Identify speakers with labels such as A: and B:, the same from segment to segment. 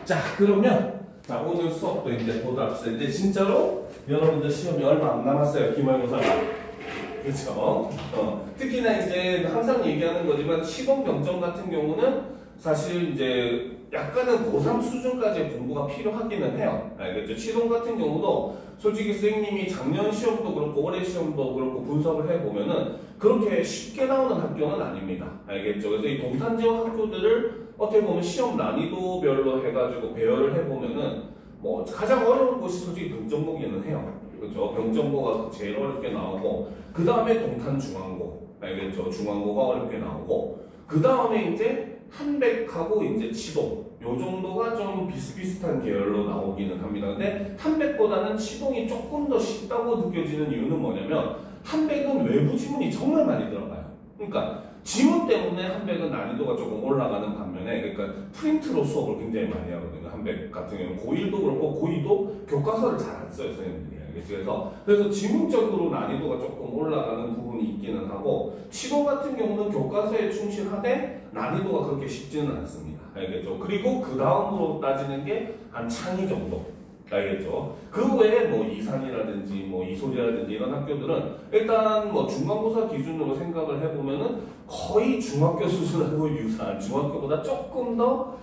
A: 자, 그러면 자 오늘 수업도 이제 보도록 합시다. 이제 진짜로 여러분들 시험이 얼마 안 남았어요. 기말고사가. 그렇죠? 특히나 이제 항상 얘기하는 거지만 시범 경점 같은 경우는 사실 이제 약간은 고3 수준까지의 공부가 필요하기는 해요. 알겠죠? 시동 같은 경우도 솔직히 선생님이 작년 시험도 그렇고 올해 시험도 그렇고 분석을 해보면은 그렇게 쉽게 나오는 학교는 아닙니다. 알겠죠? 그래서 이 동탄지역 학교들을 어떻게 보면 시험 난이도별로 해가지고 배열을 해보면은 뭐 가장 어려운 곳이 솔직히 병정고기는 해요. 그렇죠? 병정고가 제일 어렵게 나오고 그 다음에 동탄중앙고, 알겠죠? 중앙고가 어렵게 나오고 그 다음에 이제 한백하고 이제 치동 요 정도가 좀 비슷비슷한 계열로 나오기는 합니다. 근데 한백보다는 치동이 조금 더 쉽다고 느껴지는 이유는 뭐냐면 한백은 외부 지문이 정말 많이 들어가요. 그러니까 지문 때문에 한백은 난이도가 조금 올라가는 반면에 그러니까 프린트로 수업을 굉장히 많이 하거든요. 한백 같은 경우는 고1도 그렇고 고2도 교과서를 잘 안 써요, 선생님들이. 그래서 지문적으로 난이도가 조금 올라가는 부분이 있기는 하고 치동 같은 경우는 교과서에 충실하되 난이도가 그렇게 쉽지는 않습니다. 알겠죠? 그리고 그 다음으로 따지는 게 한 창의 정도. 알겠죠? 그 외에 뭐 이산이라든지 뭐 이소리라든지 이런 학교들은 일단 뭐 중간고사 기준으로 생각을 해보면은 거의 중학교 수준하고 유사한 중학교보다 조금 더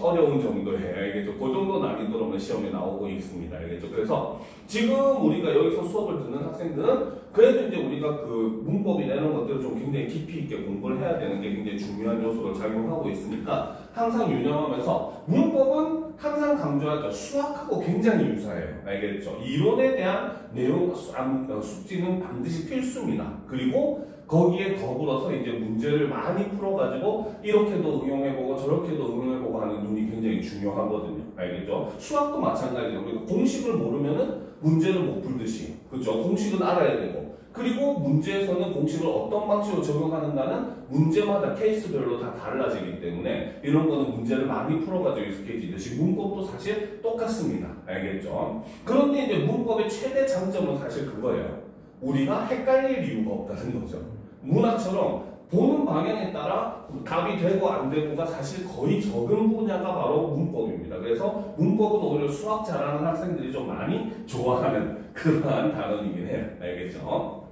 A: 어려운 정도예요. 알겠죠? 그 정도 난이도로만 시험에 나오고 있습니다. 알겠죠? 그래서 지금 우리가 여기서 수업을 듣는 학생들은 그래도 이제 우리가 그 문법이나 이런 것들을 좀 굉장히 깊이 있게 공부를 해야 되는 게 굉장히 중요한 요소로 작용하고 있으니까 항상 유념하면서 문법은 항상 강조하죠. 수학하고 굉장히 유사해요. 알겠죠? 이론에 대한 내용, 숙지는 반드시 필수입니다. 그리고 거기에 더불어서 이제 문제를 많이 풀어가지고 이렇게도 응용해보고 저렇게도 응용해보고 하는 눈이 굉장히 중요하거든요. 알겠죠? 수학도 마찬가지예요. 우리가 공식을 모르면은 문제를 못 풀듯이. 그렇죠? 공식은 알아야 되고. 그리고 문제에서는 공식을 어떤 방식으로 적용하는가는 문제마다 케이스별로 다 달라지기 때문에 이런 거는 문제를 많이 풀어가지고 익숙해지듯이 문법도 사실 똑같습니다. 알겠죠? 그런데 이제 문법의 최대 장점은 사실 그거예요. 우리가 헷갈릴 이유가 없다는 거죠. 문학처럼 보는 방향에 따라 답이 되고 안 되고가 사실 거의 적은 분야가 바로 문법입니다. 그래서 문법은 오히려 수학 잘하는 학생들이 좀 많이 좋아하는 그러한 단원이긴 해요. 알겠죠?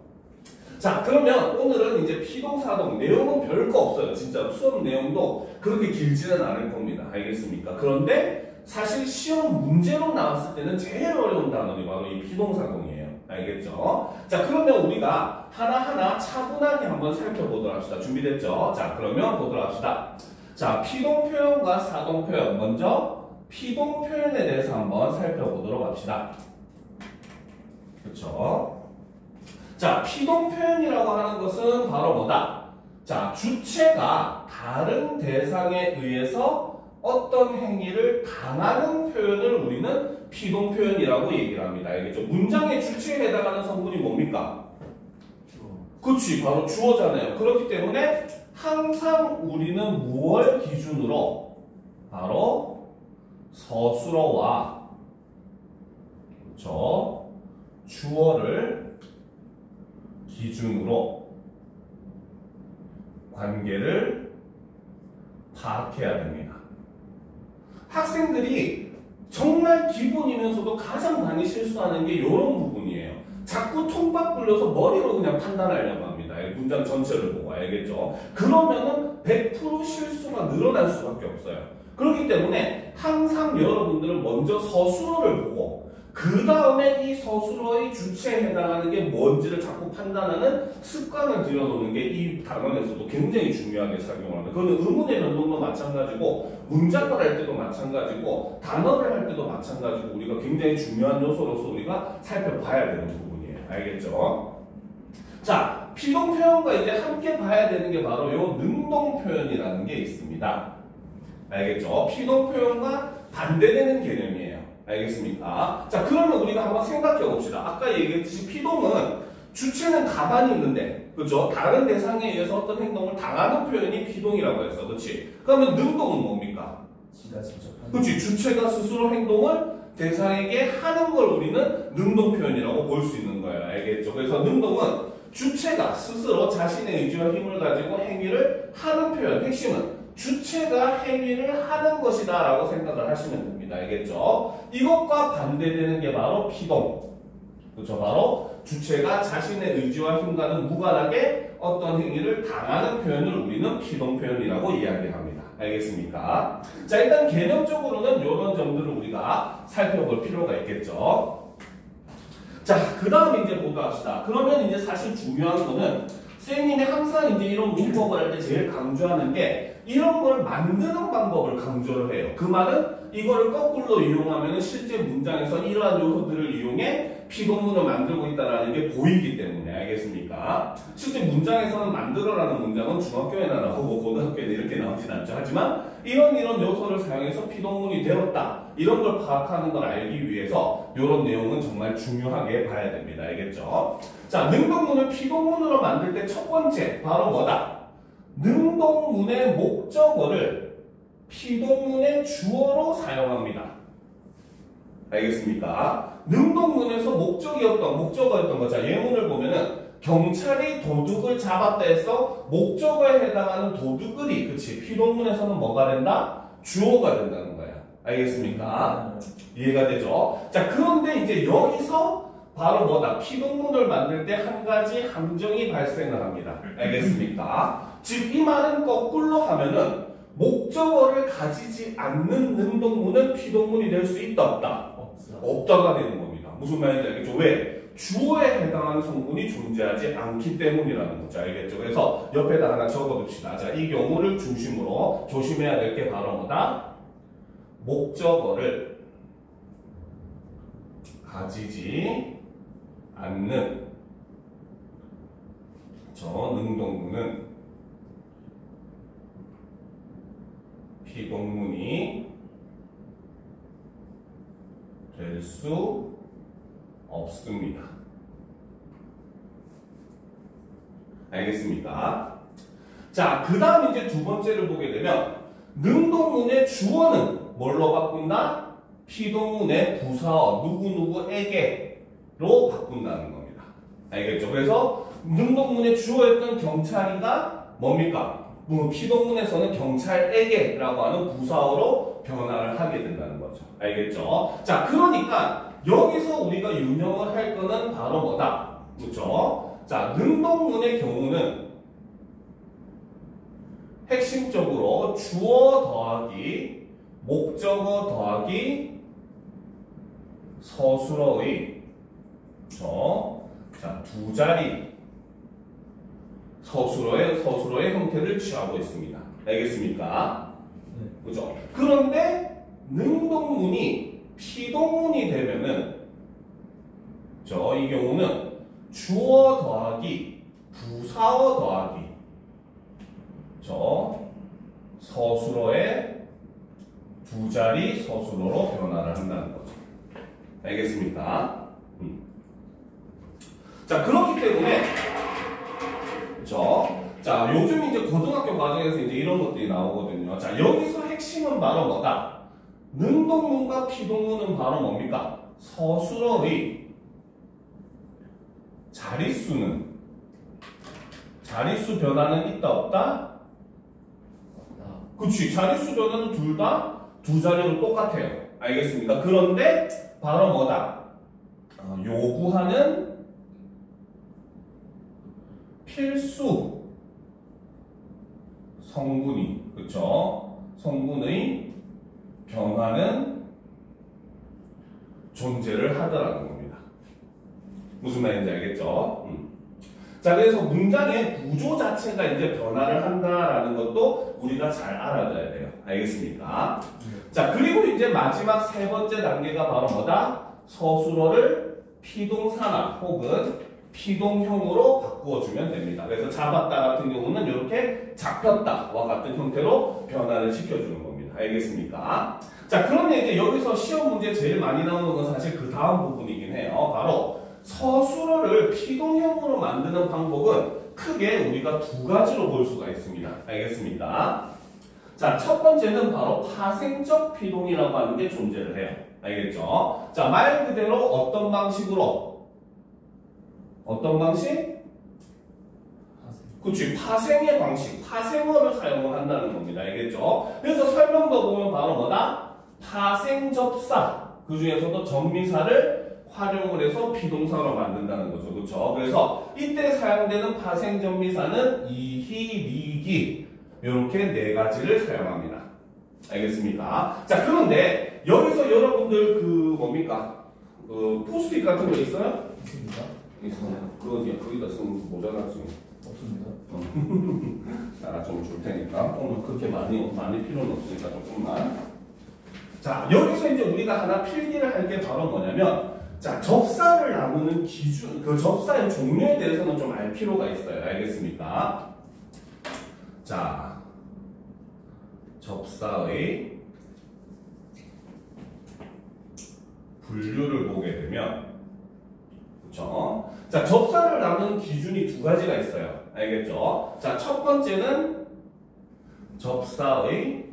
A: 자, 그러면 오늘은 이제 피동사동 내용은 별거 없어요. 진짜 수업 내용도 그렇게 길지는 않을 겁니다. 알겠습니까? 그런데 사실 시험 문제로 나왔을 때는 제일 어려운 단원이 바로 이 피동사동이에요. 알겠죠? 자, 그러면 우리가 하나하나 차분하게 한번 살펴보도록 합시다. 준비됐죠? 자, 그러면 보도록 합시다. 자, 피동 표현과 사동 표현. 먼저 피동 표현에 대해서 한번 살펴보도록 합시다. 그렇죠? 자, 피동 표현이라고 하는 것은 바로 뭐다? 자, 주체가 다른 대상에 의해서 어떤 행위를 당하는 표현을 우리는 피동 표현이라고 얘기를 합니다. 알겠죠? 문장의 주체에 해당하는 성분이 뭡니까? 그치, 바로 주어잖아요. 그렇기 때문에 항상 우리는 무엇을 기준으로? 바로 서술어와 그렇죠? 주어를 기준으로 관계를 파악해야 됩니다. 학생들이 정말 기본이면서도 가장 많이 실수하는 게 이런 부분이에요. 자꾸 통박 굴려서 머리로 그냥 판단하려고 합니다. 문장 전체를 보고. 알겠죠? 그러면은 100% 실수가 늘어날 수밖에 없어요. 그렇기 때문에 항상 여러분들은 먼저 서술어를 보고 그 다음에 이 서술어의 주체에 해당하는 게 뭔지를 자꾸 판단하는 습관을 들여놓는 게 이 단원에서도 굉장히 중요하게 작용합니다. 그거는 의문의 변동도 마찬가지고 문장을 할 때도 마찬가지고 단어를 할 때도 마찬가지고 우리가 굉장히 중요한 요소로서 우리가 살펴봐야 되는 부분이에요. 알겠죠? 자, 피동 표현과 이제 함께 봐야 되는 게 바로 요 능동 표현이라는 게 있습니다. 알겠죠? 피동 표현과 반대되는 개념이에요. 알겠습니까? 자, 그러면 우리가 한번 생각해 봅시다. 아까 얘기했듯이 피동은 주체는 가만히 있는데, 그죠? 다른 대상에 의해서 어떤 행동을 당하는 표현이 피동이라고 했어. 그치? 그러면 능동은 뭡니까?
B: 지가 직접 하는.
A: 그치? 주체가 스스로 행동을 대상에게 하는 걸 우리는 능동 표현이라고 볼 수 있는 거예요. 알겠죠? 그래서 능동은 주체가 스스로 자신의 의지와 힘을 가지고 행위를 하는 표현. 핵심은 주체가 행위를 하는 것이다 라고 생각을 하시면 됩니다. 알겠죠? 이것과 반대되는 게 바로 피동. 그렇죠? 바로 주체가 자신의 의지와 힘과는 무관하게 어떤 행위를 당하는 표현을 우리는 피동 표현이라고 이야기합니다. 알겠습니까? 자, 일단 개념적으로는 이런 점들을 우리가 살펴볼 필요가 있겠죠. 자, 그 다음 이제 보도록 합시다. 그러면 이제 사실 중요한 거는 쌤님이 항상 이제 이런 문법을 할 때 제일 강조하는 게 이런 걸 만드는 방법을 강조를 해요. 그 말은 이거를 거꾸로 이용하면 실제 문장에서 이러한 요소들을 이용해 피동문을 만들고 있다는 게 보이기 때문에. 알겠습니까? 실제 문장에서는 만들어라는 문장은 중학교에나 나오고 고등학교에는 이렇게 나오진 않죠. 하지만 이런 요소를 사용해서 피동문이 되었다, 이런 걸 파악하는 걸 알기 위해서 이런 내용은 정말 중요하게 봐야 됩니다. 알겠죠? 자, 능동문을 피동문으로 만들 때 첫 번째 바로 뭐다? 능동문의 목적어를 피동문의 주어로 사용합니다. 알겠습니까? 능동문에서 목적어였던 거. 자, 예문을 보면은 경찰이 도둑을 잡았다 해서 목적어에 해당하는 도둑을이, 그치? 피동문에서는 뭐가 된다? 주어가 된다는 거야. 알겠습니까? 이해가 되죠? 자, 그런데 이제 여기서 바로 뭐다? 피동문을 만들 때 한 가지 함정이 발생을 합니다. 알겠습니까? 즉, 이 말은 거꾸로 하면은 목적어를 가지지 않는 능동문은 피동문이 될 수 있다, 없다? 없다가 되는 겁니다. 무슨 말인지 알겠죠? 왜? 주어에 해당하는 성분이 존재하지 않기 때문이라는 거죠. 알겠죠? 그래서 옆에다 하나 적어둡시다. 자, 이 경우를 중심으로 조심해야 될 게 바로 뭐다? 목적어를 가지지 않는 저 능동문은 피동문이 될 수 없습니다. 알겠습니까? 자, 그 다음 이제 두 번째를 보게 되면 능동문의 주어는 뭘로 바꾼다? 피동문의 부사어 누구누구에게로 바꾼다는 겁니다. 알겠죠? 그래서 능동문의 주어였던 경찰이가 뭡니까? 피동문에서는 경찰에게라고 하는 부사어로 변화를 하게 된다는 거죠. 알겠죠? 자, 그러니까 여기서 우리가 유념을 할 거는 바로 뭐다? 그렇죠? 자, 능동문의 경우는 핵심적으로 주어 더하기 목적어 더하기 서술어의 자, 두 자리 서술어의 형태를 취하고 있습니다. 알겠습니까? 그죠? 그런데 능동문이 피동문이 되면은 이 경우는 주어 더하기 부사어 더하기 서술어의 두 자리 서술어로 변화를 한다는 거죠. 알겠습니까? 자, 그렇기 때문에 자, 요즘 이제 고등학교 과정에서 이제 이런 것들이 나오거든요. 자, 여기서 핵심은 바로 뭐다? 능동문과 피동문은 바로 뭡니까? 서술어의 자릿수 변화는 있다, 없다? 그치, 자릿수 변화는 둘 다 두 자리로 똑같아요. 알겠습니까? 그런데 바로 뭐다? 요구하는 필수 성분이, 그쵸? 성분의 변화는 존재를 하더라는 겁니다. 무슨 말인지 알겠죠? 자, 그래서 문장의 구조 자체가 이제 변화를 한다라는 것도 우리가 잘 알아둬야 돼요. 알겠습니까? 자, 그리고 이제 마지막 세 번째 단계가 바로 뭐다? 서술어를 피동사나 혹은 피동형으로 바꾸어주면 됩니다. 그래서 잡았다 같은 경우는 이렇게 잡혔다와 같은 형태로 변화를 시켜주는 겁니다. 알겠습니까? 자, 그러면 이제 여기서 시험 문제 제일 많이 나오는 건 사실 그 다음 부분이긴 해요. 바로 서술어를 피동형으로 만드는 방법은 크게 우리가 두 가지로 볼 수가 있습니다. 알겠습니까? 자, 첫 번째는 바로 파생적 피동이라고 하는 게 존재를 해요. 알겠죠? 자, 말 그대로 어떤 방식으로? 어떤 방식? 그치, 파생의 방식, 파생어를 사용을 한다는 겁니다. 알겠죠? 그래서 설명도 보면 바로 뭐다? 파생접사. 그 중에서도 접미사를 활용을 해서 비동사로 만든다는 거죠. 그쵸? 그래서 이때 사용되는 파생접미사는 이희, 미기. 이렇게 네 가지를 사용합니다. 알겠습니까? 자, 그런데 여기서 여러분들 그 뭡니까? 포스트잇 같은 거 있어요?
B: 있습니다.
A: 있어요. 그거 거기다 쓰면 모자라지.
B: 없습니다.
A: 자, 좀 줄 테니까 오늘 그렇게 많이 필요는 없으니까 조금만. 자, 여기서 이제 우리가 하나 필기를 할 게 바로 뭐냐면, 자, 접사를 나누는 기준, 그 접사의 종류에 대해서는 좀 알 필요가 있어요. 알겠습니까? 자, 접사의 분류를 보게 되면, 그쵸? 자, 접사를 나누는 기준이 두 가지가 있어요. 알겠죠? 자, 첫 번째는 접사의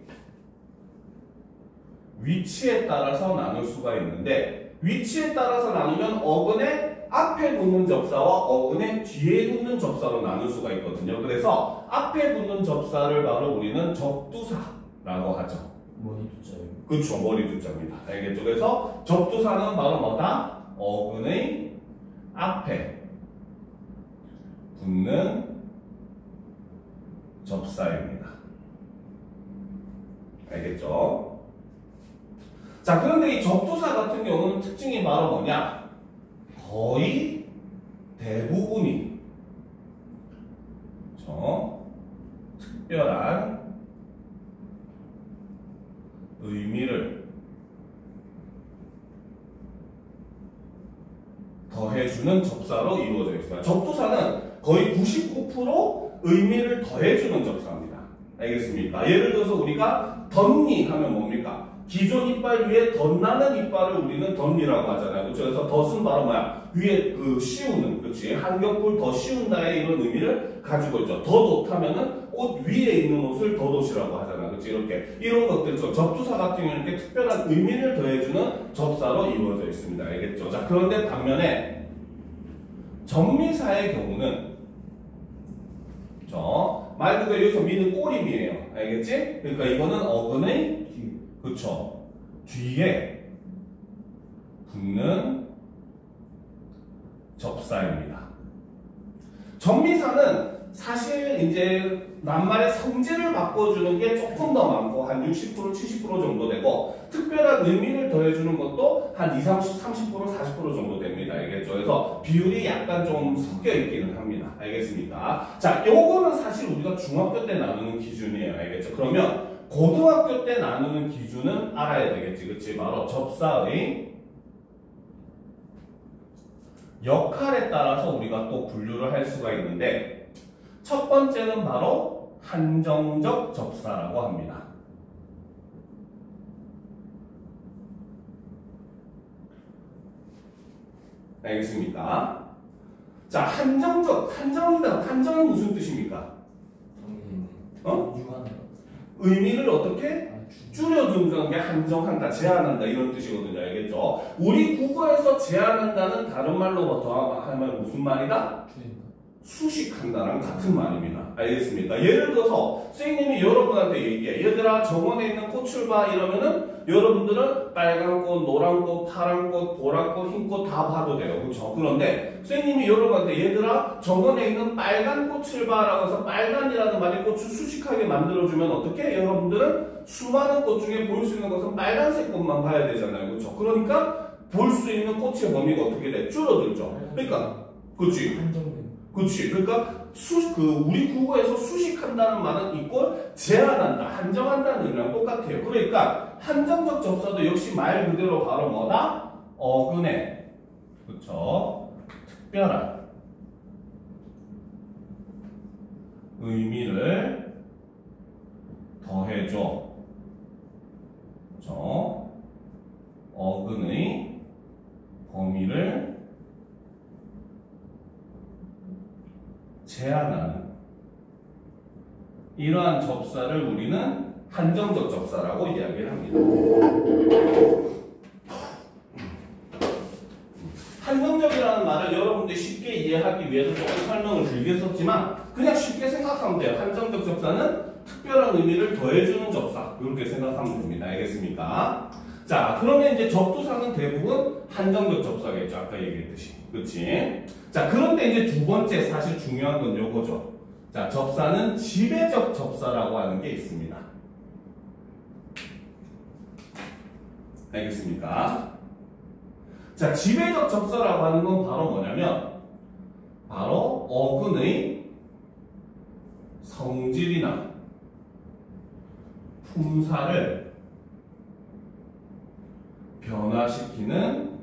A: 위치에 따라서 나눌 수가 있는데, 위치에 따라서 나누면 어근의 앞에 붙는 접사와 어근의 뒤에 붙는 접사로 나눌 수가 있거든요. 그래서 앞에 붙는 접사를 바로 우리는 접두사라고 하죠.
B: 머리 두자예요.
A: 그렇죠. 머리 두자입니다. 알겠죠? 그래서 접두사는 바로 뭐다? 어근의 앞에 붙는 접사입니다. 알겠죠? 자, 그런데 이 접두사 같은 경우는 특징이 바로 뭐냐? 거의 대부분이 특별한 의미를 더해주는 접사로 이루어져 있어요. 접두사는 거의 99% 의미를 더해주는 접사입니다. 알겠습니까? 예를 들어서 우리가 덧니 하면 뭡니까? 기존 이빨 위에 덧나는 이빨을 우리는 덧니라고 하잖아요. 그렇죠? 그래서 덧은 바로 뭐야? 위에 그 씌우는, 그렇지? 한겹불 더 씌운다의 이런 의미를 가지고 있죠. 덧옷 하면은 옷 위에 있는 옷을 덧옷이라고 하잖아. 그렇지? 이렇게 이런 것들, 접두사 같은 경우는 이렇게 특별한 의미를 더해주는 접사로 이루어져 있습니다. 알겠죠? 자, 그런데 반면에 접미사의 경우는 말 그대로 여기서 미는 꼬림이에요. 알겠지? 그러니까 이거는 어근의 그쵸. 뒤에 붙는 접사입니다. 접미사는 사실 이제 낱말의 성질을 바꿔주는 게 조금 더 많고 한 60%, 70% 정도 되고 특별한 의미를 더해주는 것도 한 20, 30%, 40% 정도 됩니다. 알겠죠? 그래서 비율이 약간 좀 섞여 있기는 합니다. 알겠습니까? 자, 요거는 사실 우리가 중학교 때 나누는 기준이에요. 알겠죠? 그러면 고등학교 때 나누는 기준은 알아야 되겠지. 그치? 바로 접사의 역할에 따라서 우리가 또 분류를 할 수가 있는데 첫 번째는 바로 한정적 접사라고 합니다. 알겠습니까? 자, 한정은 무슨 뜻입니까?
B: 유한다.
A: 의미를 어떻게? 줄여준다는 게 한정한다, 제한한다 이런 뜻이거든요. 알겠죠? 우리 국어에서 제한한다는 다른 말로 더하면 무슨 말이다? 수식한다랑 같은 말입니다. 알겠습니까? 예를 들어서 선생님이 여러분한테 얘기해. 얘들아 정원에 있는 꽃을 봐 이러면은 여러분들은 빨간 꽃, 노란 꽃, 파란 꽃, 보라 꽃, 흰 꽃 다 봐도 돼요. 그렇죠? 그런데 선생님이 여러분한테 얘들아 정원에 있는 빨간 꽃을 봐 라고 해서 빨간이라는 말이 꽃을 수식하게 만들어주면 어떻게? 여러분들은 수많은 꽃 중에 볼 수 있는 것은 빨간색 꽃만 봐야 되잖아요. 그렇죠? 그러니까 볼 수 있는 꽃의 범위가 어떻게 돼? 줄어들죠. 그러니까 그렇지. 그렇지. 그러니까 우리 국어에서 수식한다는 말은 이꼴 제한한다, 한정한다는 의미랑 똑같아요. 그러니까 한정적 접사도 역시 말 그대로 바로 뭐다? 어근의 그렇죠. 특별한 의미를 더해줘. 그렇죠. 어근의 범위를 제한하는 이러한 접사를 우리는 한정적 접사라고 이야기를 합니다. 한정적이라는 말을 여러분들이 쉽게 이해하기 위해서 조금 설명을 길게 썼지만 그냥 쉽게 접사는 특별한 의미를 더해주는 접사. 이렇게 생각하면 됩니다. 알겠습니까? 자, 그러면 이제 접두사는 대부분 한정적 접사겠죠. 아까 얘기했듯이. 그렇지? 자, 그런데 이제 두 번째 사실 중요한 건 요거죠. 자, 접사는 지배적 접사라고 하는 게 있습니다. 알겠습니까? 자, 지배적 접사라고 하는 건 바로 뭐냐면 바로 어근의 성질이나 품사를 변화시키는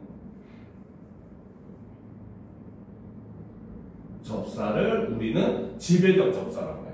A: 접사를 우리는 지배적 접사라고 해요.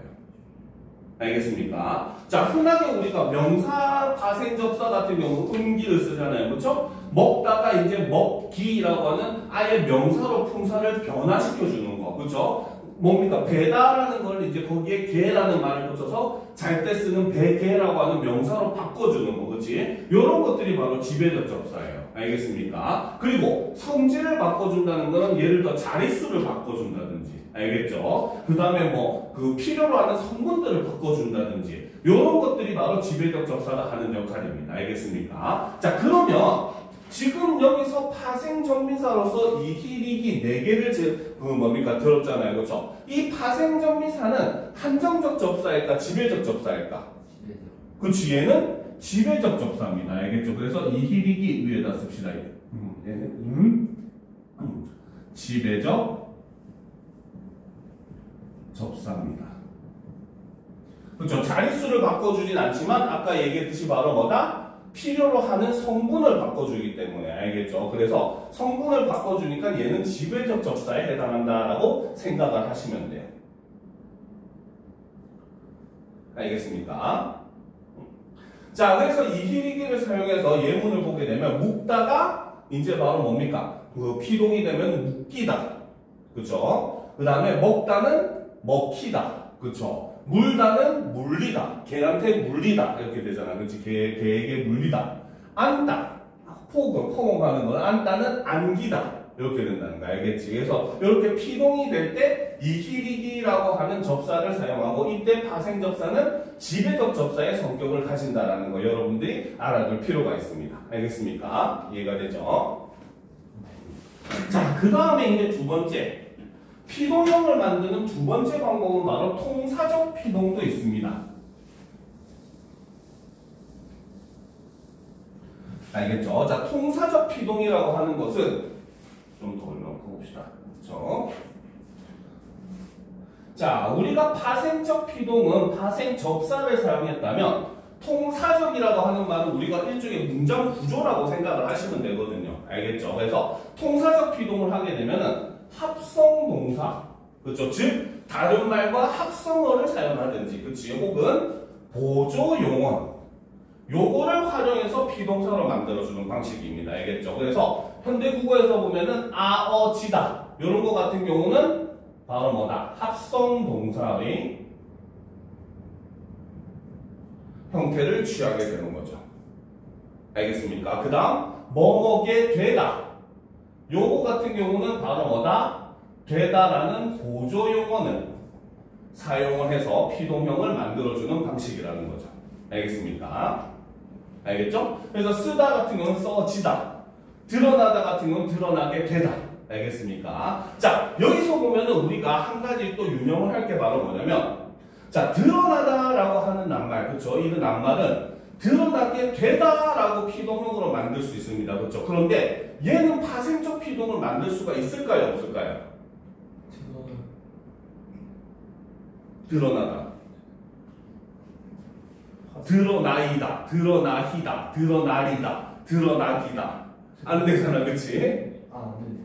A: 알겠습니까? 자, 흔하게 우리가 명사 파생 접사 같은 경우 음기를 쓰잖아요. 그렇죠? 먹다가 이제 먹기라고 하는 아예 명사로 품사를 변화시켜주는 거. 그렇죠? 뭡니까? 배다라는 걸 이제 거기에 개라는 말을 붙여서 잘 때 쓰는 배개라고 하는 명사로 바꿔주는 거. 그렇지? 이런 것들이 바로 지배적 접사예요. 알겠습니까? 그리고 성질을 바꿔준다는 거는 예를 들어 자릿수를 바꿔준다든지. 알겠죠? 그 다음에 뭐 그 필요로 하는 성분들을 바꿔준다든지 이런 것들이 바로 지배적 접사가 하는 역할입니다. 알겠습니까? 자, 그러면 지금 여기서 파생전미사로서 이희리기 4개를 뭡니까? 들었잖아요. 그렇죠? 이 파생전미사는 한정적 접사일까? 지배적 접사일까? 지배적. 그치, 얘는 지배적 접사입니다. 알겠죠? 그래서 이희리기 위에다 씁시다. 얘는 지배적 접사입니다. 그렇죠? 자릿수를 바꿔주진 않지만 아까 얘기했듯이 바로 뭐다? 필요로 하는 성분을 바꿔주기 때문에. 알겠죠? 그래서 성분을 바꿔주니까 얘는 지배적 접사에 해당한다라고 생각을 하시면 돼요. 알겠습니까? 자, 그래서 이희리기를 사용해서 예문을 보게 되면 묵다가 이제 바로 뭡니까? 그 피동이 되면 묵기다. 그렇죠? 그 다음에 먹다는 먹히다. 그쵸? 물다는 물리다. 개한테 물리다. 이렇게 되잖아. 그치? 개에게 물리다. 안다. 포옹하는 건 안다는 안기다. 이렇게 된다는 거 알겠지? 그래서 이렇게 피동이 될 때 이희리기라고 하는 접사를 사용하고 이때 파생접사는 지배적 접사의 성격을 가진다라는 거 여러분들이 알아둘 필요가 있습니다. 알겠습니까? 이해가 되죠? 자, 그 다음에 이제 두 번째. 피동형을 만드는 두 번째 방법은 바로 통사적 피동도 있습니다. 알겠죠? 자, 통사적 피동이라고 하는 것은 좀 더 올려놓고 봅시다. 그렇죠? 자, 우리가 파생적 피동은 파생 접사를 사용했다면 통사적이라고 하는 말은 우리가 일종의 문장 구조라고 생각을 하시면 되거든요. 알겠죠? 그래서 통사적 피동을 하게 되면은 합성동사, 그렇죠? 즉 다른 말과 합성어를 사용하든지, 그치? 혹은 보조용언, 요거를 활용해서 피동사로 만들어주는 방식입니다. 알겠죠? 그래서 현대국어에서 보면은 아어지다 이런 거 같은 경우는 바로 뭐다? 합성동사의 형태를 취하게 되는 거죠. 알겠습니까? 그 다음 뭐뭐게 되다, 요거 같은 경우는 바로 뭐다? 되다라는 보조용어는 사용을 해서 피동형을 만들어주는 방식이라는 거죠. 알겠습니까? 알겠죠? 그래서 쓰다 같은 경우는 써지다, 드러나다 같은 경우는 드러나게 되다. 알겠습니까? 자, 여기서 보면은 우리가 한 가지 또 유념을 할 게 바로 뭐냐면, 자, 드러나다라고 하는 낱말, 그렇죠? 이 낱말은 드러나게 되다라고 피동형으로 만들 수 있습니다. 그렇죠? 그런데 얘는 파생적 피동을 만들 수가 있을까요? 없을까요? 드러나다, 드러나이다, 드러나히다, 드러나리다, 드러나기다. 안 되잖아, 그치?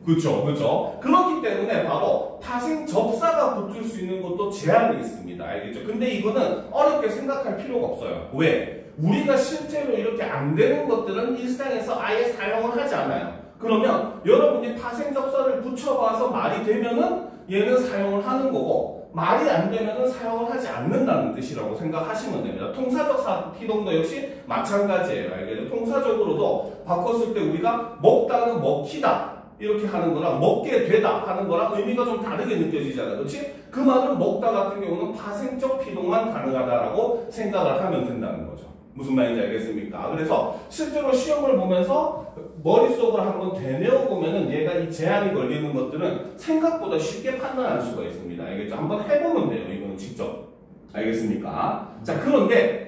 A: 그렇죠, 그렇죠. 그렇기 때문에 바로 파생 접사가 붙을 수 있는 것도 제한이 있습니다. 알겠죠? 근데 이거는 어렵게 생각할 필요가 없어요. 왜? 우리가 실제로 이렇게 안 되는 것들은 일상에서 아예 사용을 하지 않아요. 그러면 여러분이 파생 접사를 붙여봐서 말이 되면은 얘는 사용을 하는 거고, 말이 안 되면은 사용을 하지 않는다는 뜻이라고 생각하시면 됩니다. 통사적 피동도 역시 마찬가지예요. 알겠죠? 통사적으로도 바꿨을 때 우리가 먹다는 먹히다 이렇게 하는 거랑 먹게 되다 하는 거랑 의미가 좀 다르게 느껴지잖아. 그렇지? 그 말은 먹다 같은 경우는 파생적 피동만 가능하다라고 생각을 하면 된다는 거죠. 무슨 말인지 알겠습니까? 그래서 실제로 시험을 보면서 머릿속으로 한번 되뇌어 보면은 얘가 이 제한이 걸리는 것들은 생각보다 쉽게 판단할 수가 있습니다. 알겠죠? 한번 해보면 돼요. 이거는 직접. 알겠습니까? 자, 그런데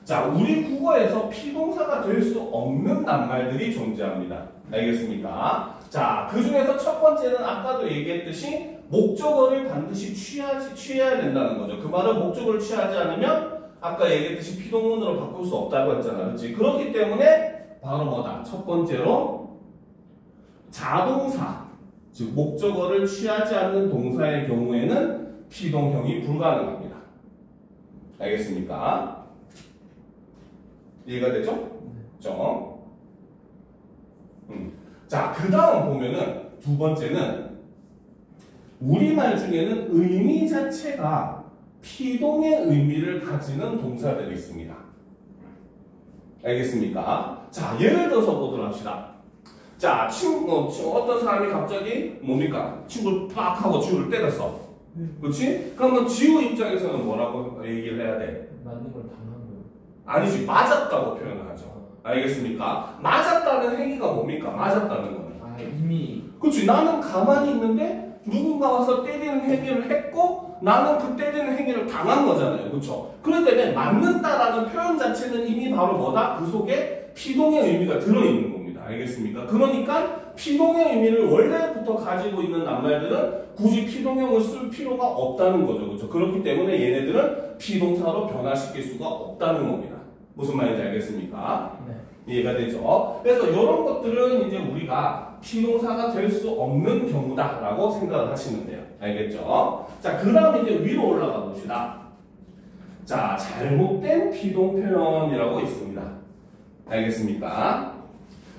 A: 자, 우리 국어에서 피동사가 될 수 없는 낱말들이 존재합니다. 알겠습니까? 자, 그 중에서 첫 번째는 아까도 얘기했듯이 목적어를 반드시 취해야 된다는 거죠. 그 말은 목적어를 취하지 않으면 아까 얘기했듯이 피동문으로 바꿀 수 없다고 했잖아. 그렇지? 그렇기 때문에 바로 뭐다? 첫 번째로 자동사, 즉 목적어를 취하지 않는 동사의 경우에는 피동형이 불가능합니다. 알겠습니까? 이해가 되죠? 그렇죠? 자, 그 다음 보면은 두 번째는 우리말 중에는 의미 자체가 피동의 의미를 가지는 동사들이 있습니다. 알겠습니까? 자, 예를 들어서 보도록 합시다. 자, 어떤 사람이 갑자기 뭡니까? 친구를 빡 하고 지우를 때렸어. 그렇지? 그러면 지우 입장에서는 뭐라고 얘기를 해야 돼?
B: 맞는 걸 당한 거예요.
A: 아니지, 맞았다고 표현을 하죠. 알겠습니까? 맞았다는 행위가 뭡니까? 맞았다는 거는.
B: 아, 이미.
A: 그렇지. 나는 가만히 있는데 누군가 와서 때리는 행위를 했고 나는 그 때리는 행위를 당한 거잖아요. 그렇죠? 그럴 때는 맞는다라는 표현 자체는 이미 바로 뭐다? 그 속에 피동의 의미가 들어있는 겁니다. 알겠습니까? 그러니까 피동의 의미를 원래부터 가지고 있는 낱말들은 굳이 피동형을 쓸 필요가 없다는 거죠. 그렇죠? 그렇기 때문에 얘네들은 피동사로 변화시킬 수가 없다는 겁니다. 무슨 말인지 알겠습니까?
B: 네.
A: 이해가 되죠? 그래서 이런 것들은 이제 우리가 피동사가 될 수 없는 경우다라고 생각을 하시면 돼요. 알겠죠? 자, 그 다음 이제 위로 올라가 봅시다. 자, 잘못된 피동 표현이라고 있습니다. 알겠습니까?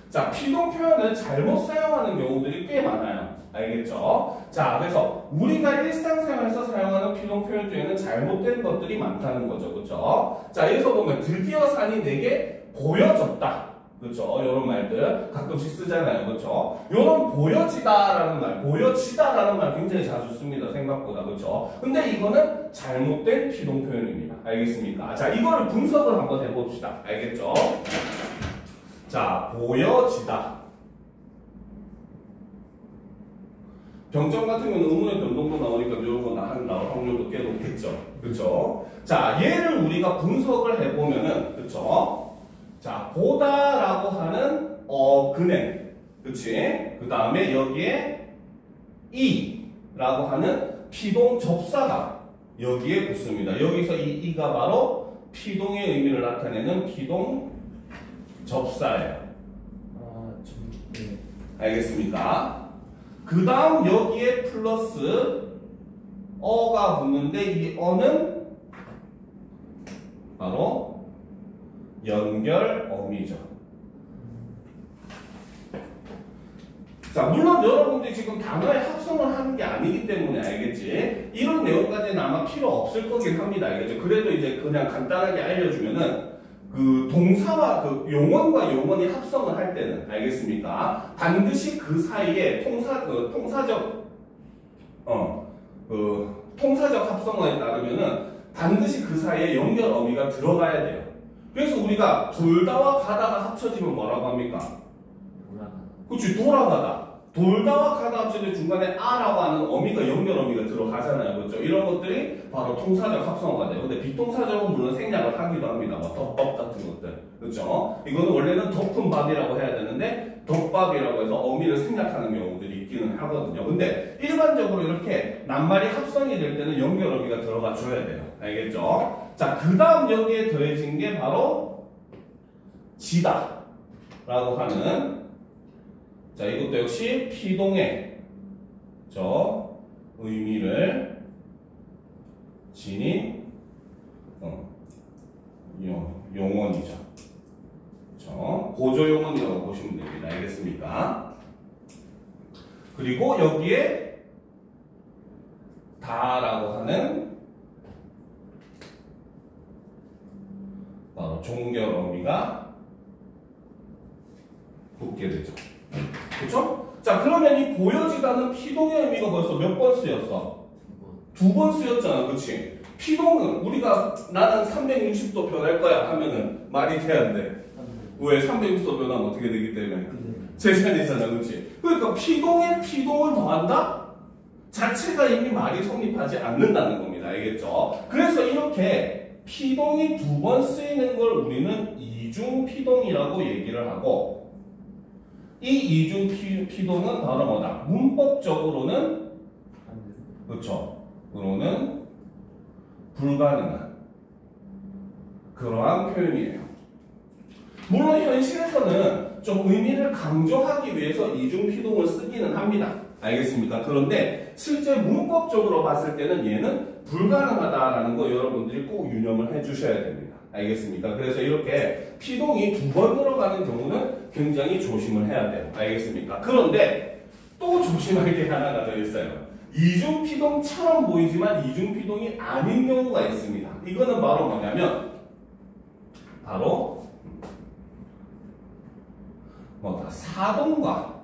A: 자, 피동 표현을 잘못 사용하는 경우들이 꽤 많아요. 알겠죠? 자, 그래서 우리가 일상생활에서 사용하는 피동 표현 중에는 잘못된 것들이 많다는 거죠. 그렇죠? 자, 여기서 보면 드디어 산이 내게 보여졌다. 그렇죠? 이런 말들 가끔씩 쓰잖아요. 그렇죠? 이런 보여지다라는 말, 보여지다라는 말 굉장히 자주 씁니다. 생각보다. 그렇죠? 근데 이거는 잘못된 피동 표현입니다. 알겠습니까? 자, 이거를 분석을 한번 해봅시다. 알겠죠? 자, 보여지다. 병점 같은 경우는 의문의 변동도 나오니까 이런 거 나올 확률도 꽤 높겠죠. 그렇죠? 자, 얘를 우리가 분석을 해보면은, 그렇죠? 자, 보다라고 하는 어근행, 그치? 그 다음에 여기에 이라고 하는 피동 접사가 여기에 붙습니다. 여기서 이 이가 바로 피동의 의미를 나타내는 피동 접사예요.
B: 아, 네.
A: 알겠습니까? 그 다음 여기에 플러스 어가 붙는데 이 어는 바로 연결어미죠. 자, 물론 여러분들이 지금 단어의 합성을 하는 게 아니기 때문에 알겠지? 이런 내용까지는 아마 필요 없을 거긴 합니다. 알겠죠? 그래도 이제 그냥 간단하게 알려주면은 그 동사와 그 용언과 용언이 합성을 할 때는 알겠습니까? 반드시 그 사이에 통사적 합성어에 따르면은 반드시 그 사이에 연결 어미가 들어가야 돼요. 그래서 우리가 돌다와 가다가 합쳐지면 뭐라고 합니까?
B: 돌아가.
A: 그렇지, 돌아가다. 돌다와 가다 합쳐질 중간에 아라고 하는 어미가 연결 어미가 들어가잖아요. 그렇죠? 이런 것들이 바로 통사적 합성어가 돼요. 근데 비통사적은 물론 생략을 하기도 합니다. 뭐 덮밥 같은 것들. 그렇죠? 이거는 원래는 덮은 밥이라고 해야 되는데 덮밥이라고 해서 어미를 생략하는 경우들이 있기는 하거든요. 근데 일반적으로 이렇게 낱말이 합성이 될 때는 연결 어미가 들어가 줘야 돼요. 알겠죠? 자, 그 다음 여기에 더해진 게 바로 지다 라고 하는, 자, 이것도 역시 피동의 의미를 지닌 용언이죠. 보조용언이라고 보시면 됩니다. 알겠습니까? 그리고 여기에 다라고 하는 바로 종결어미가 붙게 되죠. 그렇죠? 자, 그러면 이 보여지다는 피동의 의미가 벌써 몇 번 쓰였어? 2번 쓰였잖아, 그치? 피동은 우리가 나는 360도 변할 거야 하면은 말이 돼야 돼. 왜? 360도 변하면 어떻게 되기 때문에? 제곱이잖아, 그치? 그러니까 피동에 피동을 더한다? 자체가 이미 말이 성립하지 않는다는 겁니다. 알겠죠? 그래서 이렇게 피동이 2번 쓰이는 걸 우리는 이중피동이라고 얘기를 하고, 이 이중피동은 바로 뭐다? 문법적으로는, 그렇죠? 으로는 불가능한 그러한 표현이에요. 물론 현실에서는 좀 의미를 강조하기 위해서 이중피동을 쓰기는 합니다. 알겠습니까? 그런데 실제 문법적으로 봤을 때는 얘는 불가능하다라는 거 여러분들이 꼭 유념을 해주셔야 됩니다. 알겠습니까? 그래서 이렇게 피동이 2번 들어가는 경우는 굉장히 조심을 해야 돼요. 알겠습니까? 그런데 또 조심할 게 하나가 더 있어요. 이중피동처럼 보이지만 이중피동이 아닌 경우가 있습니다. 이거는 바로 뭐냐면 바로 뭐다? 사동과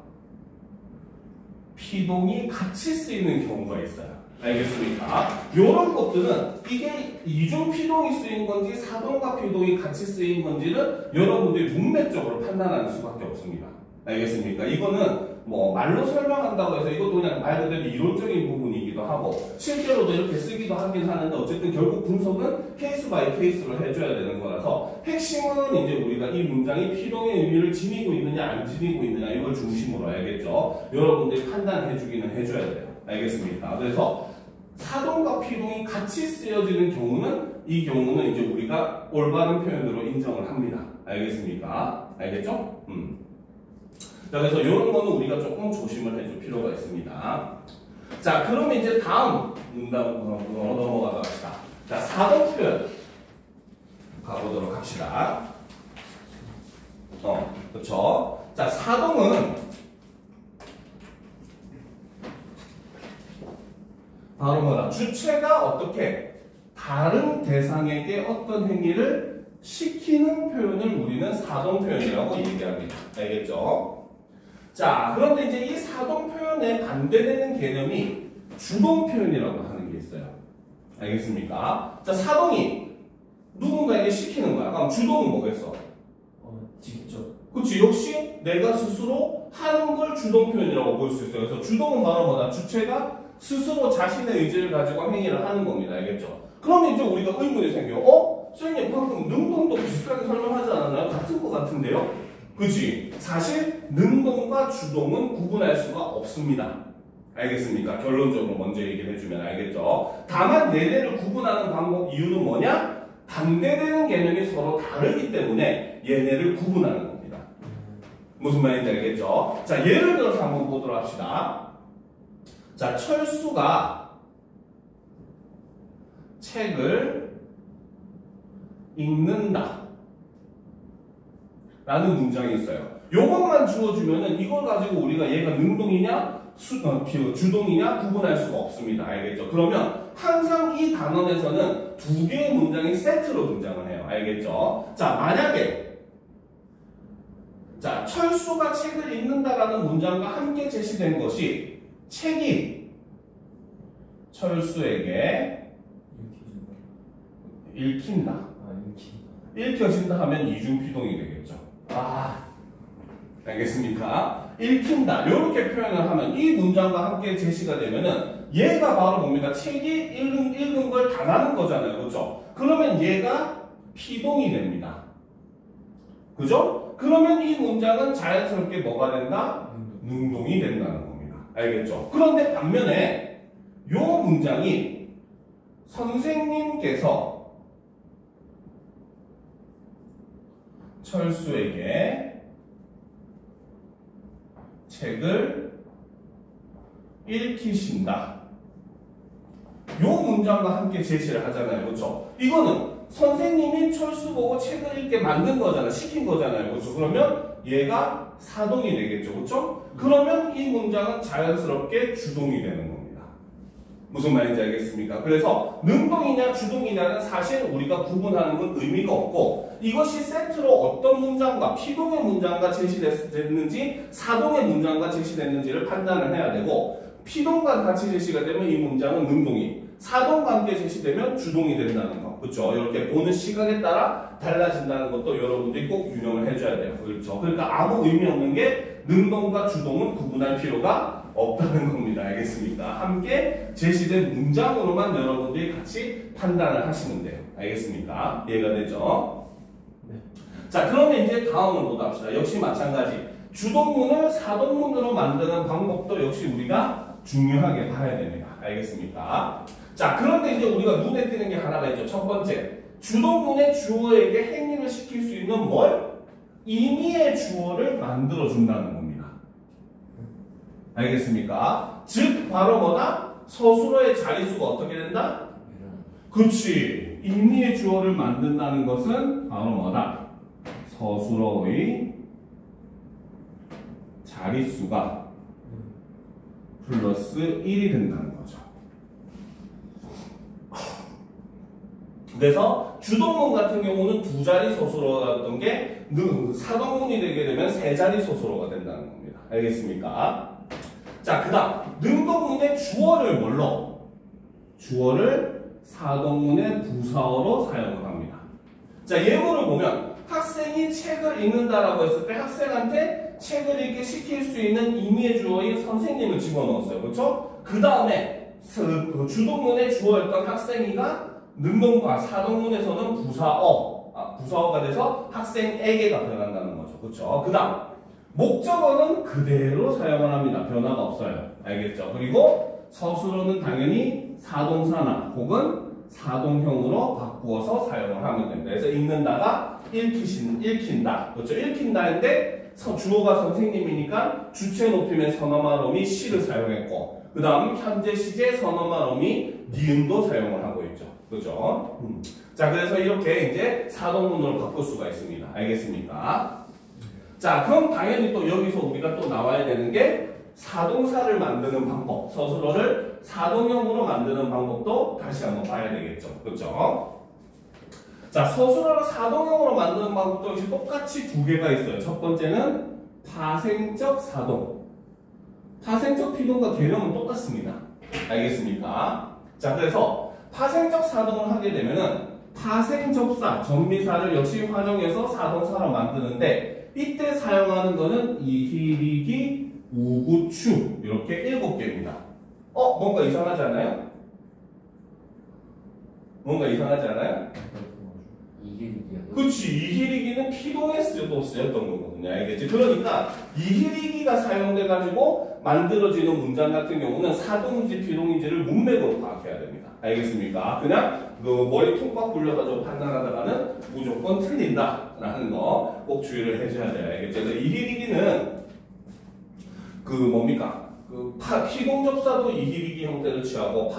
A: 피동이 같이 쓰이는 경우가 있어요. 알겠습니까? 이런 것들은 이게 이중피동이 쓰인 건지 사동과 피동이 같이 쓰인 건지는 여러분들이 문맥적으로 판단하는 수밖에 없습니다. 알겠습니까? 이거는 뭐 말로 설명한다고 해서 이것도 그냥 말 그대로 이론적인 부분이기도 하고 실제로도 이렇게 쓰기도 하긴 하는데 어쨌든 결국 분석은 케이스 바이 케이스로 해줘야 되는 거라서 핵심은 이제 우리가 이 문장이 피동의 의미를 지니고 있느냐 안 지니고 있느냐 이걸 중심으로 알겠죠? 여러분들이 판단해주기는 해줘야 돼요. 알겠습니까? 그래서 사동과 피동이 같이 쓰여지는 경우는 이 경우는 이제 우리가 올바른 표현으로 인정을 합니다. 알겠습니까? 알겠죠? 자, 그래서 이런 거는 우리가 조금 조심을 해줄 필요가 있습니다. 자, 그러면 이제 다음 문단으로 넘어가도록 합시다. 자, 사동 표현 가보도록 합시다. 그렇죠? 자, 사동은 바로 뭐다? 주체가 어떻게 다른 대상에게 어떤 행위를 시키는 표현을 우리는 사동 표현이라고 얘기합니다. 알겠죠? 자, 그런데 이제 이 사동 표현에 반대되는 개념이 주동 표현이라고 하는 게 있어요. 알겠습니까? 자, 사동이 누군가에게 시키는 거야. 그럼 주동은 뭐겠어?
B: 직접.
A: 그치? 역시 내가 스스로 하는 걸 주동 표현이라고 볼 수 있어요. 그래서 주동은 바로 뭐다? 주체가 스스로 자신의 의지를 가지고 행위를 하는 겁니다. 알겠죠? 그러면 이제 우리가 의문이 생겨. 선생님 방금 능동도 비슷하게 설명하지 않았나요? 같은 거 같은데요? 그치? 사실 능동과 주동은 구분할 수가 없습니다. 알겠습니까? 결론적으로 먼저 얘기를 해주면 알겠죠? 다만 얘네를 구분하는 방법 이유는 뭐냐? 반대되는 개념이 서로 다르기 때문에 얘네를 구분하는 겁니다. 무슨 말인지 알겠죠? 자, 예를 들어서 한번 보도록 합시다. 자, 철수가 책을 읽는다 라는 문장이 있어요. 요것만 주어주면은 이걸 가지고 우리가 얘가 능동이냐 주동이냐 구분할 수가 없습니다. 알겠죠? 그러면 항상 이 단원에서는 두 개의 문장이 세트로 등장을 해요. 알겠죠? 자, 만약에 자, 철수가 책을 읽는다라는 문장과 함께 제시된 것이 책이 철수에게 읽힌다. 읽혀진다 하면 이중피동이 되겠죠. 알겠습니까? 읽힌다. 이렇게 표현을 하면 이 문장과 함께 제시가 되면은 얘가 바로 뭡니까? 책이 읽은 걸 당하는 거잖아요. 그렇죠? 그러면 얘가 피동이 됩니다. 그죠? 그러면 이 문장은 자연스럽게 뭐가 된다? 능동이 된다는 겁니다. 알겠죠? 그런데 반면에 이 문장이 선생님께서 철수에게 책을 읽히신다. 요 문장과 함께 제시를 하잖아요. 그렇죠? 이거는 선생님이 철수 보고 책을 읽게 만든 거잖아요. 시킨 거잖아요. 그렇죠? 그러면 얘가 사동이 되겠죠. 그렇죠? 그러면 이 문장은 자연스럽게 주동이 되는 겁니다. 무슨 말인지 알겠습니까? 그래서 능동이냐 주동이냐는 사실 우리가 구분하는 건 의미가 없고 이것이 세트로 어떤 문장과 피동의 문장과 제시됐는지 사동의 문장과 제시됐는지를 판단을 해야 되고 피동과 같이 제시가 되면 이 문장은 능동이 사동과 함께 제시되면 주동이 된다는 거. 그렇죠? 이렇게 보는 시각에 따라 달라진다는 것도 여러분들이 꼭 유념을 해줘야 돼요. 그렇죠? 그러니까 아무 의미 없는 게 능동과 주동은 구분할 필요가 없다는 겁니다. 알겠습니까? 함께 제시된 문장으로만 여러분들이 같이 판단을 하시면 돼요. 알겠습니까? 이해가 되죠?
B: 네.
A: 자, 그러면 이제 다음을 보다 합시다. 역시 마찬가지. 주동문을 사동문으로 만드는 방법도 역시 우리가 중요하게 봐야 됩니다. 알겠습니까? 자, 그런데 이제 우리가 눈에 띄는 게 하나가 있죠. 첫 번째. 주동문의 주어에게 행위를 시킬 수 있는 뭘? 임의의 주어를 만들어준다는 겁니다. 알겠습니까? 즉 바로 뭐다? 서술어의 자릿수가 어떻게 된다? 그렇지. 임의의 주어를 만든다는 것은 바로 뭐다? 서술어의 자릿수가 플러스 1이 된다는 거죠. 그래서 주동문 같은 경우는 두 자리 서술어였던 게 사동문이 되게 되면 세 자리 서술어가 된다는 겁니다. 알겠습니까? 자, 그 다음 능동문의 주어를 뭘로? 주어를 사동문의 부사어로 사용을 합니다. 자, 예문을 보면 학생이 책을 읽는다라고 했을 때 학생한테 책을 읽게 시킬 수 있는 임의의 주어인 선생님을 집어넣었어요. 그렇죠? 그 다음에 주동문의 주어였던 학생이가 능동과 사동문에서는 부사어가 돼서 학생에게가 변한다는 거죠. 그렇죠? 그 다음 목적어는 그대로 사용을 합니다. 변화가 없어요. 알겠죠? 그리고 서술어는 당연히 사동사나 혹은 사동형으로 바꾸어서 사용을 하면 됩니다. 그래서 읽는다가 읽힌다. 그렇죠? 읽힌다인데 주어가 선생님이니까 주체 높임의 선어말음이 시를 사용했고 그 다음 현재 시제 선어말음이 니은도 사용을 하고 있죠. 그죠? 자, 그래서 이렇게 이제 사동문으로 바꿀 수가 있습니다. 알겠습니까? 자, 그럼 당연히 또 여기서 우리가 또 나와야 되는 게 사동사를 만드는 방법, 서술어를 사동형으로 만드는 방법도 다시 한번 봐야 되겠죠. 그죠? 자, 서술어를 사동형으로 만드는 방법도 역시 똑같이 두 개가 있어요. 첫 번째는 파생적 사동. 파생적 피동과 개념은 똑같습니다. 알겠습니까? 자, 그래서 파생적 사동을 하게 되면은 파생접사, 전미사를 역시 활용해서 사동사로 만드는데 이때 사용하는 거는 이희리기, 우구추 이렇게 7개입니다. 뭔가 이상하지 않아요? 뭔가 이상하지 않아요?
B: 이길이기요?
A: 그렇지. 이희리기는 피동에 쓰였던 거거든요. 알겠지? 그러니까 이희리기가 사용돼가지고 만들어지는 문장 같은 경우는 사동인지 피동인지를 문맥으로 파악해야 됩니다. 알겠습니까? 그냥 머리 통꽉 굴려가지고 판단하다가는 무조건 틀린다라는 거 꼭 주의를 해줘야 돼요. 알겠죠? 그래서 이희리기는 뭡니까? 피동접사도 이희리기 형태를 취하고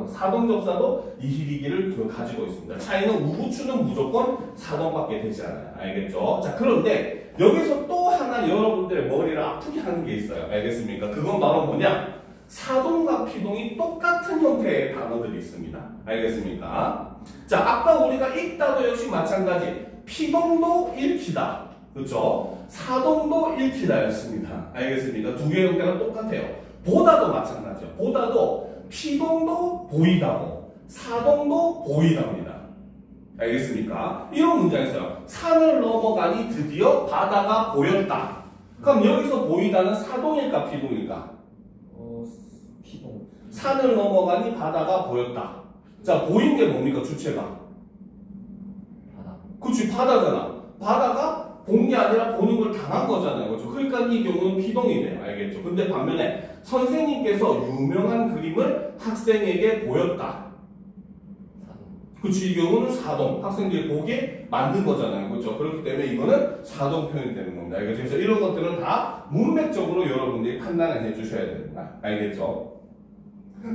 A: 사동접사도 이희리기를 가지고 있습니다. 차이는 우구추는 무조건 사동밖에 되지 않아요. 알겠죠? 자, 그런데 여기서 또 하나 여러분들의 머리를 아프게 하는 게 있어요. 알겠습니까? 그건 바로 뭐냐? 사동과 피동이 똑같은 형태의 단어들이 있습니다. 알겠습니까? 자, 아까 우리가 읽다도 역시 마찬가지. 피동도 읽히다. 그렇죠? 사동도 읽히다였습니다. 알겠습니까? 두 개의 형태가 똑같아요. 보다도 마찬가지죠. 보다도 피동도 보이다고 사동도 보이답니다. 알겠습니까? 이런 문장이 있어요. 산을 넘어가니 드디어 바다가 보였다. 그럼 여기서 보이다는 사동일까 피동일까?
B: 피동.
A: 산을 넘어가니 바다가 보였다. 자, 보인 게 뭡니까? 주체가.
B: 바다.
A: 그치, 바다잖아. 바다가 본 게 아니라 보는 걸 당한 거잖아요. 그렇죠? 그러니까 이 경우는 피동이 돼요. 알겠죠? 근데 반면에 선생님께서 유명한 그림을 학생에게 보였다. 그치, 이 경우는 사동. 학생들이 보게 만든 거잖아요. 그렇죠? 그렇기 때문에 이거는 사동 표현이 되는 겁니다. 알겠죠? 그래서 이런 것들은 다 문맥적으로 여러분들이 판단을 해 주셔야 됩니다. 알겠죠?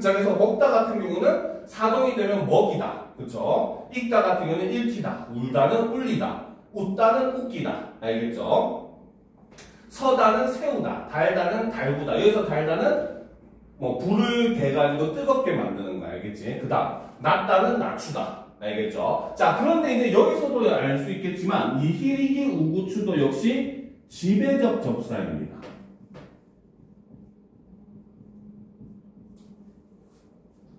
A: 자, 그래서 먹다 같은 경우는 사동이 되면 먹이다. 그렇죠? 읽다 같은 경우는 읽히다. 울다는 울리다. 웃다는 웃기다. 알겠죠? 서다는 세우다. 달다는 달구다. 여기서 달다는 뭐 불을 대가지고 뜨겁게 만드는 거 알겠지? 그 다음 낮다는 낮추다 알겠죠? 자 그런데 이제 여기서도 알 수 있겠지만 이 희리기 우구추도 역시 지배적 접사입니다.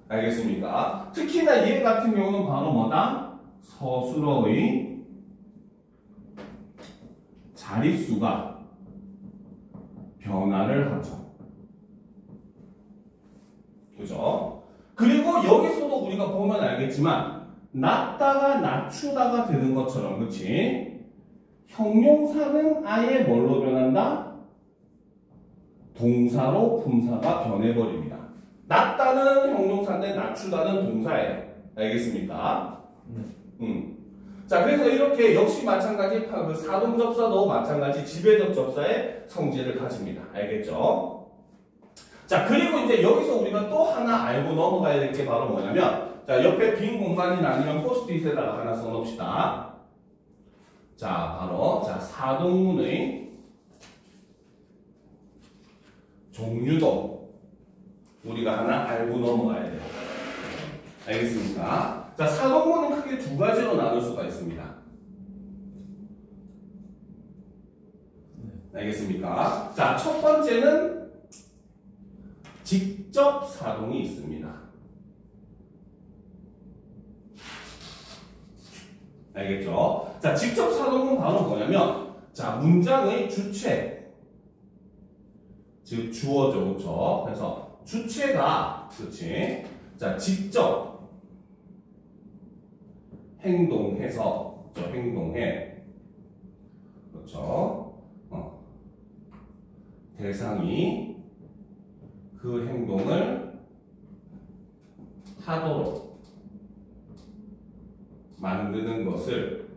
A: 알겠습니까? 특히나 얘 같은 경우는 바로 뭐다? 서술어의 자릿수가 변화를 하죠. 그죠? 그리고 여기서도 우리가 보면 알겠지만 낮다가 낮추다가 되는 것처럼 그치? 형용사는 아예 뭘로 변한다? 동사로 품사가 변해버립니다. 낮다는 형용사인데 낮추다는 동사예요. 알겠습니까? 자, 그래서 이렇게 역시 마찬가지 그 사동접사도 마찬가지 지배적 접사의 성질을 가집니다. 알겠죠? 자, 그리고 이제 여기서 우리가 또 하나 알고 넘어가야 될 게 바로 뭐냐면 자, 옆에 빈 공간이나 아니면 포스트잇에다가 하나 써놓읍시다. 자, 바로 자 사동문의 종류도 우리가 하나 알고 넘어가야 돼요. 알겠습니까? 자, 사동문은 크게 두 가지로 나눌 수가 있습니다. 알겠습니까? 자, 첫 번째는 직접 사동이 있습니다. 알겠죠? 자, 직접 사동은 바로 뭐냐면 자, 문장의 주체 즉 주어죠. 그렇죠? 그래서 주체가 그렇지? 자, 직접 행동해서 행동해 그렇죠? 대상이 그 행동을 하도록 만드는 것을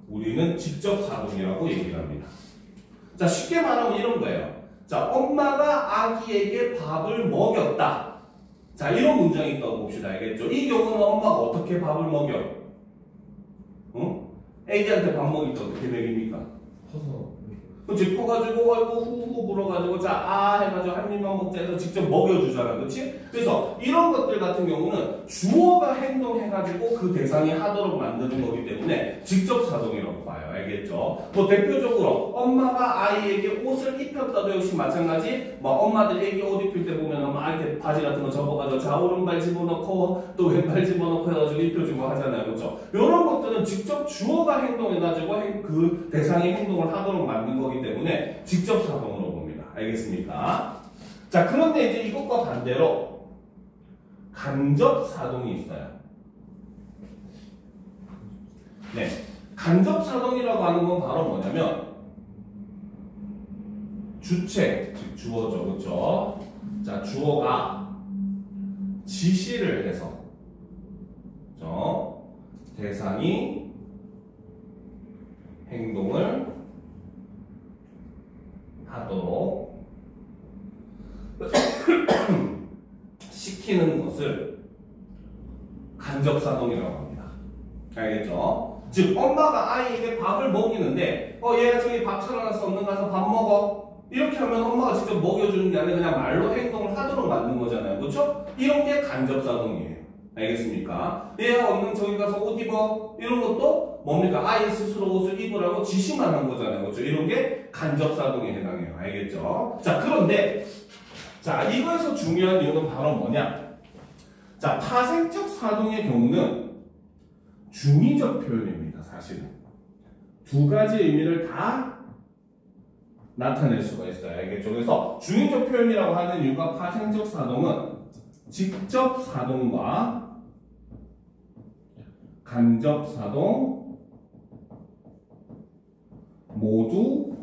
A: 우리는 직접 사동이라고 얘기를 합니다. 자, 쉽게 말하면 이런 거예요. 자, 엄마가 아기에게 밥을 먹였다. 자, 이런 문장이 있다고 봅시다. 알겠죠? 이 경우는 엄마가 어떻게 밥을 먹여? 응? 애기한테 밥 먹일 때 어떻게 먹입니까?
B: 커서
A: 그치? 커가지고, 아이고, 후후 불어가지고, 자, 아, 해가지고, 한 입만 먹자 해서 직접 먹여주잖아. 그치? 그래서, 이런 것들 같은 경우는 주어가 행동해가지고 그 대상이 하도록 만드는 거기 때문에 직접 사동이라고 봐요. 알겠죠? 뭐, 대표적으로, 엄마가 아이에게 옷을 입혔다도 역시 마찬가지, 뭐, 엄마들 애기 옷 입힐 때 보면, 막 이렇게 바지 같은 거 접어가지고, 자, 오른발 집어넣고, 또 왼발 집어넣고 해가지고 입혀주고 하잖아요. 그쵸? 이런 것들은 직접 주어가 행동해가지고 그 대상이 행동을 하도록 만든 거기 때문에 직접 사동으로 봅니다. 알겠습니까? 자, 그런데 이제 이것과 반대로 간접 사동이 있어요. 네, 간접 사동이라고 하는 건 바로 뭐냐면 주체, 즉 주어죠, 그렇죠? 자, 주어가 지시를 해서, 그렇죠? 대상이 행동을 하도록 시키는 것을 간접사동이라고 합니다. 알겠죠? 즉 엄마가 아이에게 밥을 먹이는데 얘가 저기 밥 차려놔서 얼른 가서 밥 먹어 이렇게 하면 엄마가 직접 먹여주는 게 아니라 그냥 말로 행동을 하도록 만든 거잖아요. 그렇죠? 이런 게 간접사동이에요. 알겠습니까? 얘가 얼른 저기 가서 옷 입어 이런 것도 뭡니까? 아이 스스로 옷을 입으라고 지시만 한 거잖아요. 그렇죠? 이런 게 간접사동에 해당해요. 알겠죠? 자, 그런데 자, 이거에서 중요한 이유는 바로 뭐냐? 자, 파생적 사동의 경우는 중의적 표현입니다. 사실은 두 가지 의미를 다 나타낼 수가 있어요. 알겠죠? 그래서 중의적 표현이라고 하는 이유가 파생적 사동은 직접 사동과 간접 사동 모두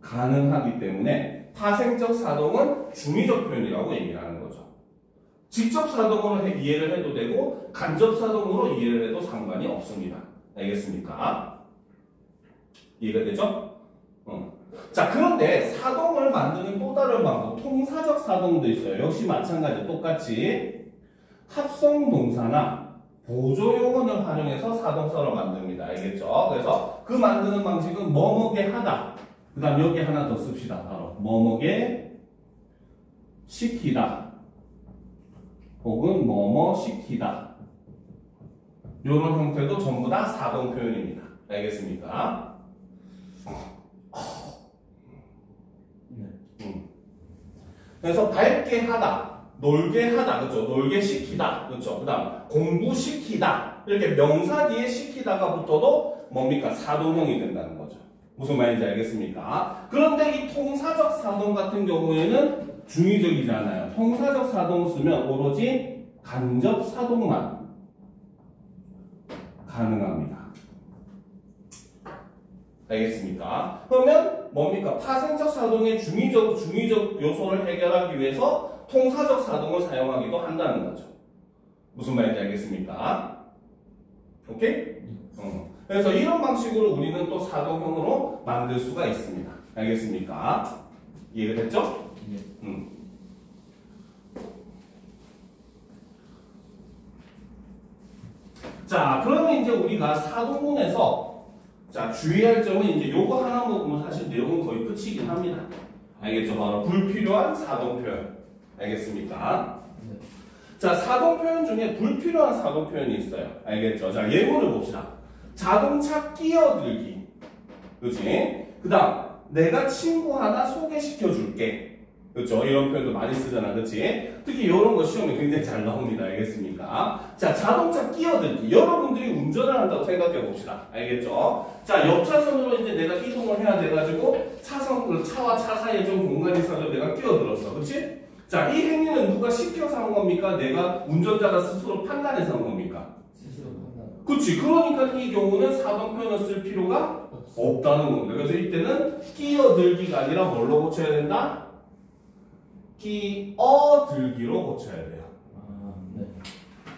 A: 가능하기 때문에 파생적 사동은 중의적 표현이라고 얘기를 하는 거죠. 직접 사동으로 이해를 해도 되고 간접 사동으로 이해를 해도 상관이 없습니다. 알겠습니까? 이해가 되죠? 자, 그런데 사동을 만드는 또 다른 방법, 통사적 사동도 있어요. 역시 마찬가지 똑같이 합성동사나 보조용언을 활용해서 사동사로 만듭니다. 알겠죠? 그래서 그 만드는 방식은 뭐뭐게 하다. 그 다음 여기 하나 더 씁시다. 바로 뭐뭐게 시키다 혹은 뭐뭐 시키다 이런 형태도 전부 다 사동 표현입니다. 알겠습니까? 그래서 밝게 하다, 놀게 하다, 그렇죠? 놀게 시키다, 그렇죠? 그다음 공부시키다 이렇게 명사 뒤에 시키다가 붙어도 뭡니까? 사동형이 된다는 거죠. 무슨 말인지 알겠습니까? 그런데 이 통사적 사동 같은 경우에는 중의적이잖아요. 통사적 사동을 쓰면 오로지 간접 사동만 가능합니다. 알겠습니까? 그러면 뭡니까? 파생적 사동의 중의적 요소를 해결하기 위해서 통사적 사동을 사용하기도 한다는 거죠. 무슨 말인지 알겠습니까? 오케이? 그래서 이런 방식으로 우리는 또 사동형으로 만들 수가 있습니다. 알겠습니까? 이해가 됐죠?
B: 네.
A: 자, 그러면 이제 우리가 사동문에서 자, 주의할 점은 이제 요거 하나 보면 사실 내용은 거의 끝이긴 합니다. 알겠죠? 바로 불필요한 사동 표현. 알겠습니까?
B: 네.
A: 자, 사동 표현 중에 불필요한 사동 표현이 있어요. 알겠죠? 자, 예문을 봅시다. 자동차 끼어들기. 그치? 그 다음, 내가 친구 하나 소개시켜 줄게. 그렇죠? 이런 표현도 많이 쓰잖아. 그치? 특히 이런 거 시험에 굉장히 잘 나옵니다. 알겠습니까? 자, 자동차 끼어들기. 여러분들이 운전을 한다고 생각해 봅시다. 알겠죠? 자, 옆차선으로 이제 내가 이동을 해야 돼가지고 차와 차 사이에 좀 공간이 있어서 내가 끼어들었어. 그치? 자, 이 행위는 누가 시켜서 한 겁니까? 내가 운전자가 스스로 판단해서 한 겁니까?
B: 스스로 판단.
A: 그치? 그러니까 이 경우는 사동 표현을 쓸 필요가 없다는 겁니다. 그래서 이때는 끼어들기가 아니라 뭘로 고쳐야 된다? 끼어들기로 고쳐야 돼요.
B: 네.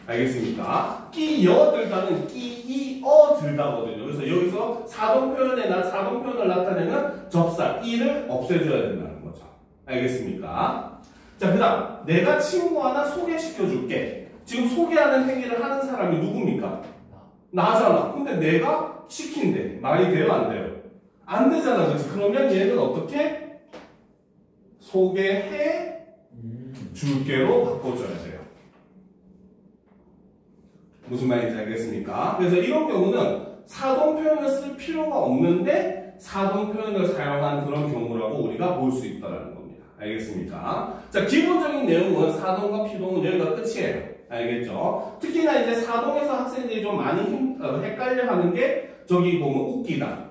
A: 알겠습니까? 끼어들다는 끼이어들다거든요. 그래서 여기서 사동 표현을 나타내는 접사 이를 없애줘야 된다는 거죠. 알겠습니까? 자, 그 다음 내가 친구 하나 소개시켜 줄게. 지금 소개하는 행위를 하는 사람이 누굽니까? 나잖아. 근데 내가 시킨대. 말이 돼요? 안 돼요? 안 되잖아. 그렇지? 그러면 얘는 어떻게? 소개해 줄게로 바꿔줘야 돼요. 무슨 말인지 알겠습니까? 그래서 이런 경우는 사동 표현을 쓸 필요가 없는데 사동 표현을 사용한 그런 경우라고 우리가 볼 수 있다는 겁니다. 알겠습니까? 자, 기본적인 내용은 사동과 피동은 여기가 끝이에요. 알겠죠? 특히나 이제 사동에서 학생들이 좀 많이 헷갈려 하는 게 저기 보면 웃기다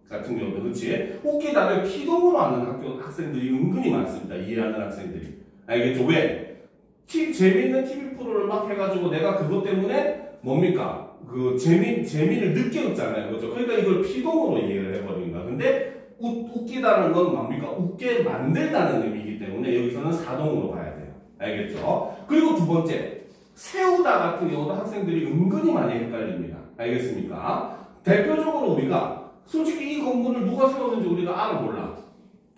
A: 같은 경우도 그렇지? 웃기다를 피동으로 하는 학생들이 은근히 많습니다. 이해하는 학생들이. 알겠죠? 왜? 재미있는 TV 프로를 막 해가지고 내가 그것 때문에 뭡니까? 그 재미를 늦게 얻잖아요. 그렇죠? 그러니까 이걸 피동으로 이해를 해버리는 거야. 근데 웃기다는 건 뭡니까? 웃게 만들다는 의미이기 때문에 여기서는 사동으로 봐야 돼요. 알겠죠? 그리고 두 번째, 세우다 같은 경우도 학생들이 은근히 많이 헷갈립니다. 알겠습니까? 대표적으로 우리가 솔직히 이 건물을 누가 세웠는지 우리가 알아 몰라.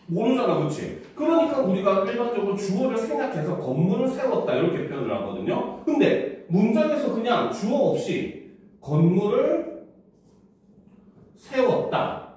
A: 모르잖아, 그치? 그러니까 우리가 일반적으로 주어를 생략해서 건물을 세웠다 이렇게 표현을 하거든요. 근데 문장에서 그냥 주어 없이 건물을 세웠다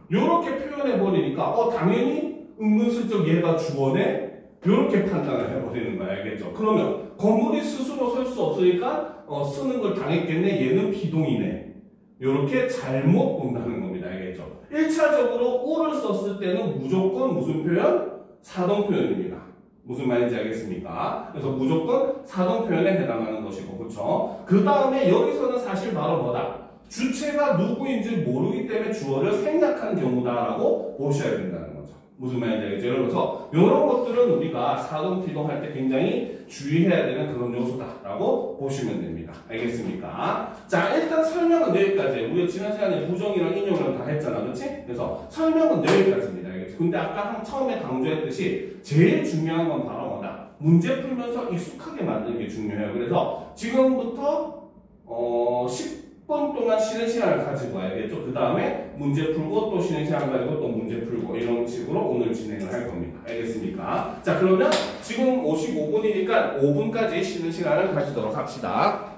A: 이렇게 표현해버리니까 당연히 은근슬쩍 얘가 주어네? 이렇게 판단을 해버리는 거야. 알겠죠? 그러면 건물이 스스로 설 수 없으니까 쓰는 걸 당했겠네. 얘는 비동이네. 이렇게 잘못 본다는 겁니다. 알겠죠? 1차적으로 오를 썼을 때는 무조건 무슨 표현? 사동 표현입니다. 무슨 말인지 알겠습니까? 그래서 무조건 사동 표현에 해당하는 것이고, 그렇죠? 그 다음에 여기서는 사실 바로 뭐다? 주체가 누구인지 모르기 때문에 주어를 생략한 경우다라고 보셔야 된다는 거죠. 무슨 말인지 알겠죠? 그래서 이런 것들은 우리가 사동, 피동 할 때 굉장히 주의해야 되는 그런 요소다라고 보시면 됩니다. 알겠습니까? 자, 일단 설명은 여기까지예요. 우리가 지난 시간에 부정이랑 인용이랑 다 했잖아. 그렇지? 그래서 설명은 여기까지입니다. 알겠죠? 근데 아까 처음에 강조했듯이 제일 중요한 건 바로 뭐다? 문제 풀면서 익숙하게 만드는 게 중요해요. 그래서 지금부터 10분 동안 쉬는 시간을 가지고 와야겠죠. 그 다음에 문제 풀고 또 쉬는 시간 가지고 또 문제 풀고 이런 식으로 오늘 진행을 할 겁니다. 알겠습니까? 자, 그러면 지금 55분이니까 5분까지 쉬는 시간을 가지도록 합시다.